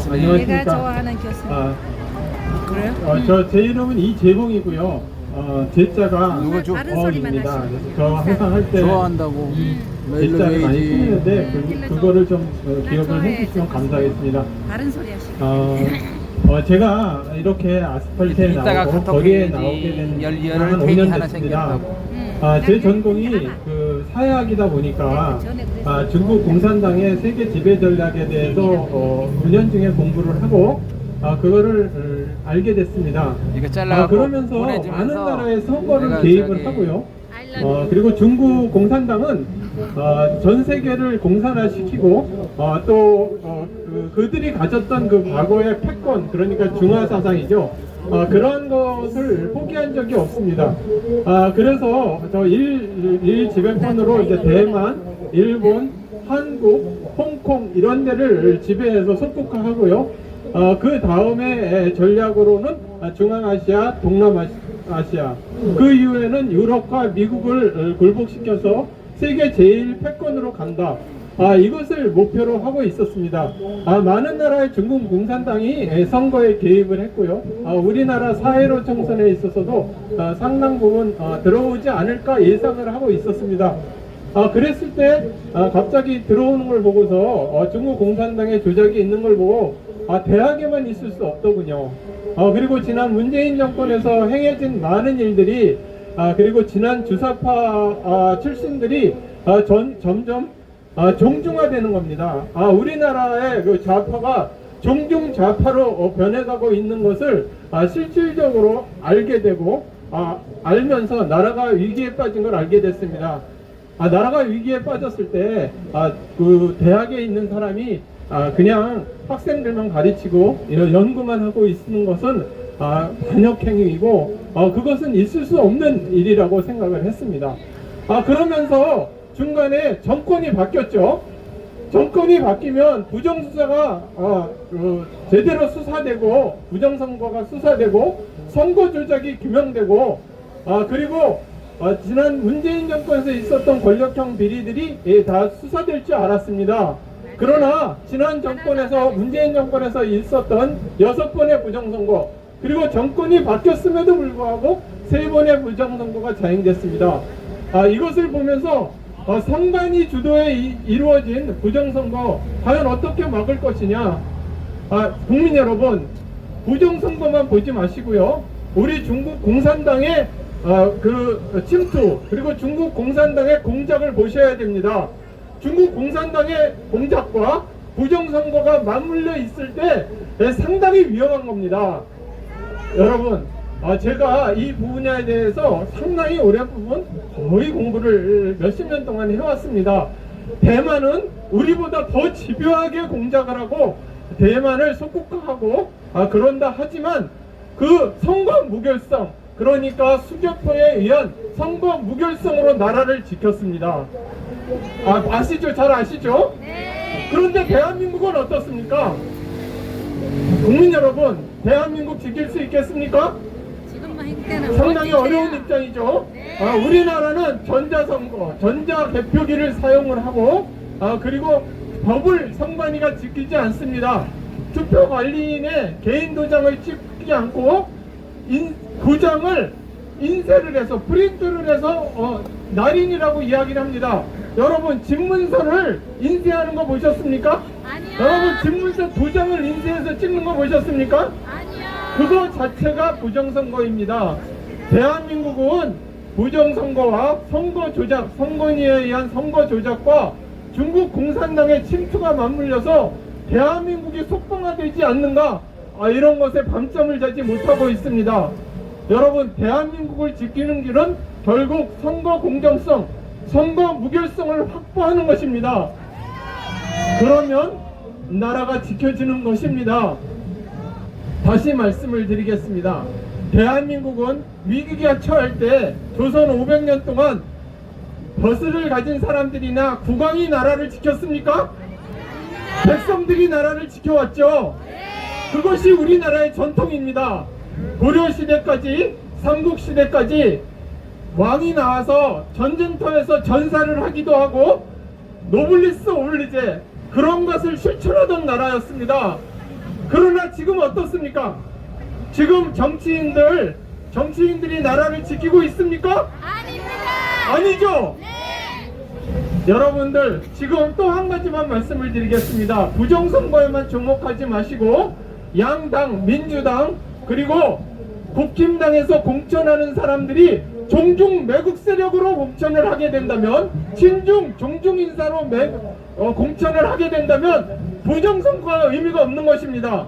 교수님. 안녕하십니까. 내가 좋아하는 교수님. 그래요? 제 이름은 이재봉이고요. 제자가 누가 좀 다른 소리만 어입니다. 하시고. 그래서 저 항상 할 때 좋아한다고 제자를 많이 멜로웨이지 쓰는데 그거를 좀 기억을 좋아해. 해주시면 감사하겠습니다. 다른 소리 하시고. 제가 이렇게 아스팔트에 이따가 나오고 카톡 거리에 해야지. 나오게 된 열혈 한 팬이 5년 하나 됐습니다. 생겼다고. 제 전공이 그 사회학이다 보니까 중국 공산당의 세계 지배 전략에 대해서 은연중에 공부를 하고 그거를 알게 됐습니다. 이거 잘라고 그러면서 보내주면서 많은 나라의 선거를 내가 개입을 저기 하고요. 그리고 중국 공산당은 전 세계를 공산화시키고 그들이 가졌던 그 과거의 패권, 그러니까 중화 사상이죠. 그런 것을 포기한 적이 없습니다. 그래서 저 일 지배권으로 이제 대만, 일본, 한국, 홍콩 이런 데를 지배해서 속국화하고요. 그 다음에 전략으로는 중앙아시아, 동남아시아, 그 이후에는 유럽과 미국을 굴복시켜서 세계 제일 패권으로 간다. 이것을 목표로 하고 있었습니다. 많은 나라의 중국 공산당이 선거에 개입을 했고요. 우리나라 4.15 총선에 있어서도 상당 부분 들어오지 않을까 예상을 하고 있었습니다. 그랬을 때 갑자기 들어오는 걸 보고서 중국 공산당의 조작이 있는 걸 보고 대학에만 있을 수 없더군요. 그리고 지난 문재인 정권에서 행해진 많은 일들이 그리고 지난 주사파 출신들이 점점 종중화되는 겁니다. 우리나라의 그 좌파가 종중 좌파로 변해가고 있는 것을 실질적으로 알게 되고 알면서 나라가 위기에 빠진 걸 알게 됐습니다. 나라가 위기에 빠졌을 때 그 대학에 있는 사람이 그냥 학생들만 가르치고 이런 연구만 하고 있는 것은 반역행위이고 그것은 있을 수 없는 일이라고 생각을 했습니다. 그러면서 중간에 정권이 바뀌었죠. 정권이 바뀌면 부정수사가 제대로 수사되고 부정선거가 수사되고 선거 조작이 규명되고 그리고 지난 문재인 정권에서 있었던 권력형 비리들이 다 수사될 줄 알았습니다. 그러나 지난 정권에서 문재인 정권에서 있었던 6번의 부정선거 그리고 정권이 바뀌었음에도 불구하고 3번의 부정선거가 자행됐습니다. 이것을 보면서 선관위 주도에 이루어진 부정선거 과연 어떻게 막을 것이냐. 국민 여러분, 부정선거만 보지 마시고요. 우리 중국 공산당의 그 침투 그리고 중국 공산당의 공작을 보셔야 됩니다. 중국 공산당의 공작과 부정선거가 맞물려 있을 때 상당히 위험한 겁니다. 여러분, 제가 이 분야에 대해서 상당히 오랜 부분 거의 공부를 몇십 년 동안 해왔습니다. 대만은 우리보다 더 집요하게 공작을 하고 대만을 속국화하고 그런다 하지만 그 선거 무결성, 그러니까 수교포에 의한 선거 무결성으로 나라를 지켰습니다. 아시죠? 잘 아시죠? 그런데 대한민국은 어떻습니까? 국민 여러분, 대한민국 지킬 수 있겠습니까? 상당히 어려운 입장이죠. 우리나라는 전자선거, 전자개표기를 사용을 하고 그리고 법을 선관위가 지키지 않습니다. 투표관리인의 개인 도장을 찍지 않고 도장을 인쇄를 해서 프린트를 해서 날인이라고 이야기를 합니다. 여러분, 집문서를 인쇄하는 거 보셨습니까? 아니요. 여러분, 집문서 도장을 인쇄해서 찍는 거 보셨습니까? 아니요. 그거 자체가 부정선거입니다. 대한민국은 부정선거와 선거 조작, 선관위에 의한 선거 조작과 중국 공산당의 침투가 맞물려서 대한민국이 속방화되지 않는가, 이런 것에 밤잠을 자지 못하고 있습니다. 여러분, 대한민국을 지키는 길은 결국 선거 공정성, 선거 무결성을 확보하는 것입니다. 그러면 나라가 지켜지는 것입니다. 다시 말씀을 드리겠습니다. 대한민국은 위기가 처할 때 조선 500년 동안 벼슬을 가진 사람들이나 국왕이 나라를 지켰습니까? 백성들이 나라를 지켜왔죠. 그것이 우리나라의 전통입니다. 고려시대까지, 삼국시대까지 왕이 나와서 전쟁터에서 전사를 하기도 하고 노블리스 오블리제 그런 것을 실천하던 나라였습니다. 그러나 지금 어떻습니까? 지금 정치인들이 나라를 지키고 있습니까? 아닙니다. 아니죠? 네. 여러분들 지금 또 한 가지만 말씀을 드리겠습니다. 부정선거에만 주목하지 마시고 양당, 민주당 그리고 국힘당에서 공천하는 사람들이 종중 매국 세력으로 공천을 하게 된다면, 친중, 종중 인사로 공천을 하게 된다면 부정선거가 의미가 없는 것입니다.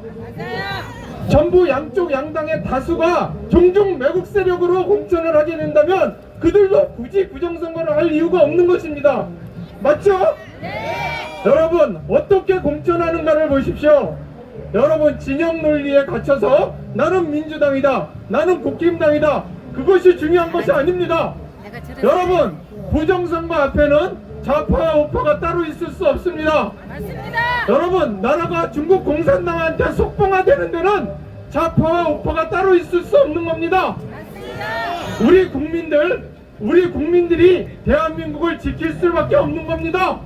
전부 양쪽 양당의 다수가 종중 매국 세력으로 공천을 하게 된다면 그들도 굳이 부정선거를 할 이유가 없는 것입니다. 맞죠? 여러분 어떻게 공천하는가를 보십시오. 여러분 진영 논리에 갇혀서 나는 민주당이다, 나는 국힘당이다, 그것이 중요한 것이 아닙니다. 여러분 부정선거 앞에는 좌파와 우파가 따로 있을 수 없습니다. 맞습니다. 여러분 나라가 중국 공산당한테 속봉화되는 데는 좌파와 우파가 따로 있을 수 없는 겁니다. 맞습니다. 우리 국민들이 대한민국을 지킬 수밖에 없는 겁니다.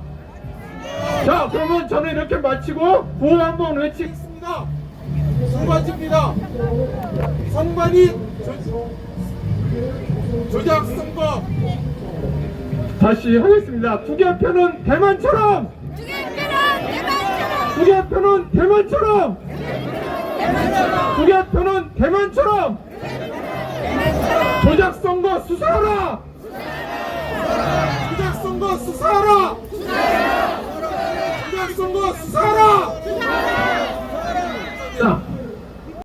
자, 그러면 저는 이렇게 마치고 구호 한번 외치겠습니다. 두 가지입니다. 선관위 조작 선거. 다시 하겠습니다. 투개표는 대만처럼. 투개표는 대만처럼. 투개표는 대만처럼. 조작 선거 수사하라. 조작 선거 수사하라. 조작 선거 수사하라.